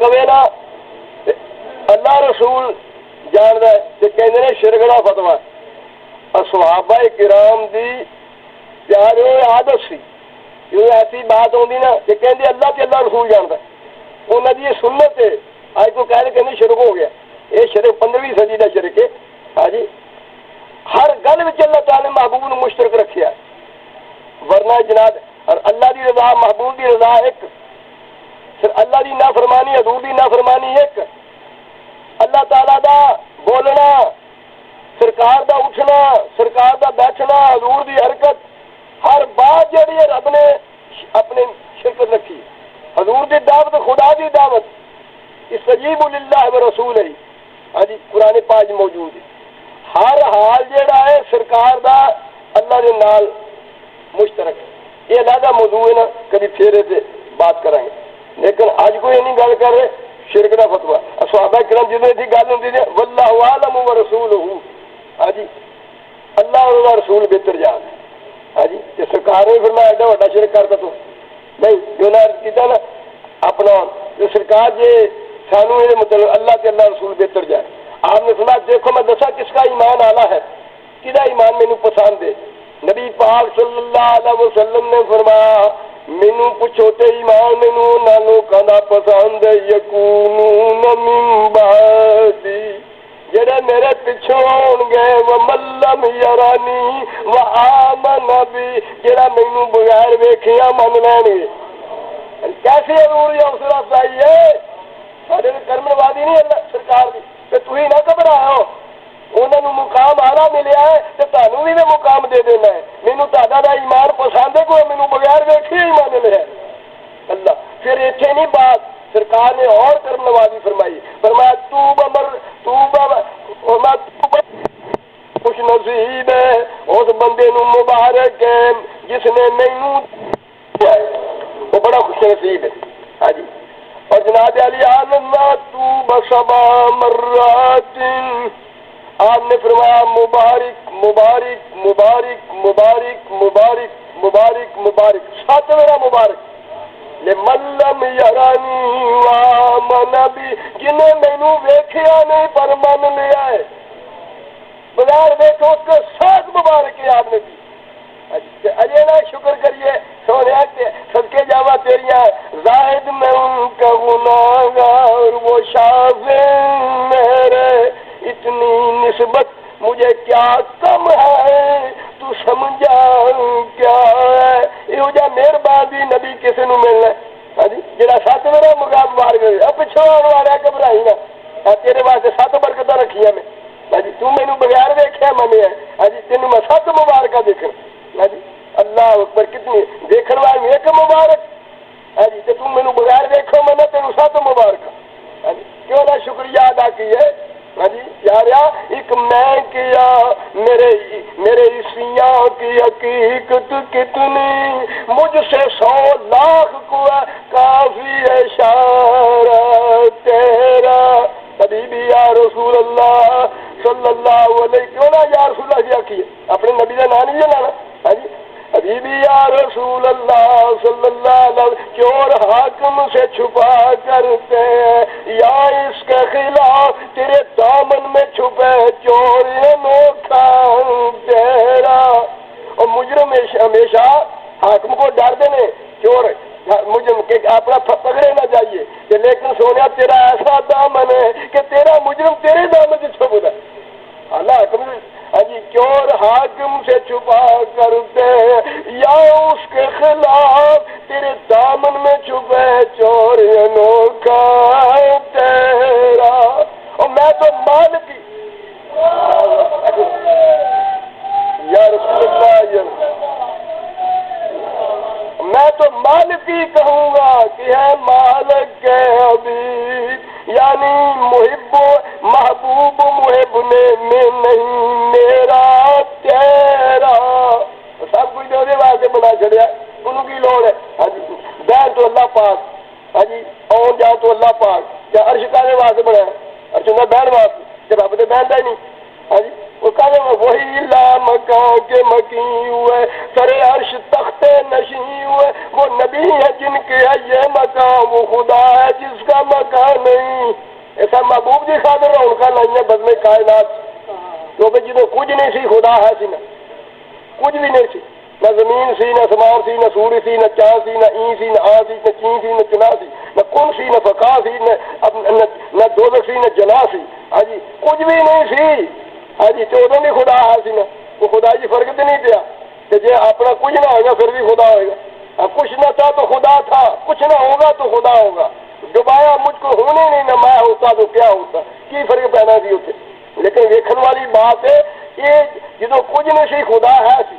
کہے نا اللہ رسول جاندا ہے تے کہندے نے شرک دا فتوا صحابہ کرام دی پیارے عادت سی جو ایسی بات ہوندی نا کہ کہندے اللہ تے اللہ رسول جاندا ہے انہاں دی سنت ہے اج کو کہہ رہے کہ شرک ہو گیا یہ شرک 15ویں صدی دا شرک ہے ہاں جی ہر گل وچ اللہ تعالی محبوب نو مشترک رکھیا ورنہ جناب اور اللہ دی رضا محبوب دی رضا ایک پھر اللہ دی نافرمانی حضور دی نافرمانی ایک اللہ تعالی دا بولنا سرکار دا اٹھنا سرکار دا بیٹھنا حضور دی حرکت ہر بات جڑی ہے رب نے اپنے شرکت رکھی حضور دی دعوت خدا دی دعوت استجیبوا للہ ورسولہ ہاں جی قرآن پاک موجود ہے ہر حال جڑا ہے سرکار دا اللہ دے نال مشترک یہ علیحدہ موضوع ہے نا کبھی پھر سے بات کریں گے لیکن آج کوئی نہیں گل کر رہے شرک دا فتوا صحابہ کرام جدوں دی گل ہوندی ہے واللہ عالم ورسولہ ہاں جی اللہ اور رسول بہتر جان ہے ہاں جی تے سرکار نے فرمایا ایڈا بڑا شرک کرتا تو نہیں جو نہ کیتا نا اپنا جو سرکار جے سانو یہ مطلب اللہ تے اللہ رسول بہتر جائے آپ نے فرمایا دیکھو میں دسا کس کا ایمان آلہ ہے کدا ایمان مینوں پسند ہے نبی پاک صلی اللہ علیہ وسلم نے فرمایا مینوں پوچھو تے ایمان مینوں انہاں لوکاں دا پسند ہے یکونون من بعدی جڑے میرے پیچھے ہون گے ومن لم یرانی وآمن بی جڑا مینوں بغیر ویکھیا من لین گے کیسی حضور یہ حوصلہ افزائی ہے سارے کرم نوازی نہیں اللہ سرکار دی تے تسی نہ گھبراؤ انہاں نوں مقام اعلیٰ ملیا ہے تے تانوں بھی مقام دے دینا ہے مینوں تہاڈا دا ایمان پسند ہے کوئی مینوں بغیر ویکھے ہی مان لے اللہ پھر ایتھے نہیں بات سرکار نے اور کرم نوازی فرمائی فرمایا تو خوش نصیب ہے اس بندے نو مبارک ہے جس نے مینوں وہ بڑا خوش نصیب ہے ہاں جی اور جناب علی اللہ تو بسبا مرات آپ نے فرمایا مبارک مبارک مبارک مبارک مبارک مبارک مبارک 7 میرا مبارک لمن لم یرانی وآمن بی جنہیں مینوں ویکھیا نہیں پر من لیا ہے بغیر ویکھو اس کو 7 مبارک آپ نے دی اجے نہ شکر کریے سونے کے صدقے جاوا تیریاں زاہد میں ان کا گناہگار وہ شافع میرے اتنی نسبت مجھے کیا کم ہے تو سمجھا کیا ہے یہ جا مہربانی نبی کسی نو ملنا ہاں جی جڑا 7 میرا مقام مار گئے اب پچھو آنے والا گھبرائی نا تیرے واسطے 7 برکتاں رکھیاں میں ہاں جی تو مینوں بغیر ویکھیا منیا ہاں جی تینوں میں 7 مبارکاں دیکھن ہاں جی اللہ اکبر کتنی دیکھن والے ایک مبارک ہاں جی تے تم مینوں بغیر دیکھو میں تینوں 7 مبارک ہاں جی کیوں نہ شکریہ ادا کیے ہاں جی یاریا ایک میں کیا میرے عیسیاں کی حقیقت کتنی مجھ سے 100 لاکھ کو کافی ہے اشارہ تیرا حبیبی یا رسول اللہ صلی اللہ علیہ کیوں نہ یا رسول اللہ کیا کیے اپنے نبی کا نام نہیں جانا ہاں جی حبیبی یا رسول اللہ صلی اللہ علیہ وسلم چور حاکم سے چھپا کرتے ہیں یا اس کے خلاف تیرے دامن میں چھپے چور انوکھا تیرا اور مجرم ہمیشہ حاکم کو ڈر دینے چور مجرم کہ اپنا پکڑے نہ جائیے کہ لیکن سونیا تیرا ایسا دامن ہے کہ تیرا مجرم تیرے دامن سے چھپ ہے اللہ حاکم ہاں جی چور حاکم سے چھپا کرتے یا اس کے خلاف تیرے دامن میں چھپے چور انوکھا تیرا اور میں تو مالکی یا رسول اللہ میں تو مالکی کہوں گا کہ ہے مالک کے حبیب یعنی محبوب محب نے میں نہیں میرا تیرا سب کچھ دے واسطے بنا چڑیا انہوں کی لوڑ ہے ہاں جی بہن تو اللہ پاک ہاں جی آن جان تو اللہ پاک کیا عرش کانے واسطے بنا ہے عرش نہ بہن واسطے کہ رب نے بہن دا ہی نہیں ہاں جی وہ کہتے ہیں وہی لا مکان کے مکین ہوئے، سر عرش تخت نشین ہوئے، وہ نبی ہے جن کے ہے یہ مکان، وہ خدا ہے جس کا مکان نہیں۔ ایسا محبوب جی خاطر ان کا نہیں ہے بزم کائنات، کیونکہ جنہوں کچھ نہیں سی خدا ہے سی، نہ کچھ بھی نہیں سی، نہ زمین سی، نہ سمان سی، نہ سوری سی، نہ چاند سی، نہ این سی، نہ آ سی، نہ چین سی، نہ چنا سی، نہ کن سی، نہ فقا سی، نہ دوزخ سی، نہ جنا سی، ہاں جی کچھ بھی نہیں سی، ہاں جی تو ادھر بھی خدا ہے سی نا، وہ خدا جی فرق تو نہیں پیا کہ جی اپنا کچھ نہ ہوگا پھر بھی خدا ہوئے گا، کچھ نہ تھا تو خدا تھا، کچھ نہ ہوگا تو خدا ہوگا، ڈبایا مجھ کو ہونے نہیں، نہ میں ہوتا تو کیا ہوتا، کی فرق پیدا سی اتنے، لیکن ویکھن والی بات ہے یہ جدو کچھ نہیں سی خدا ہے سی،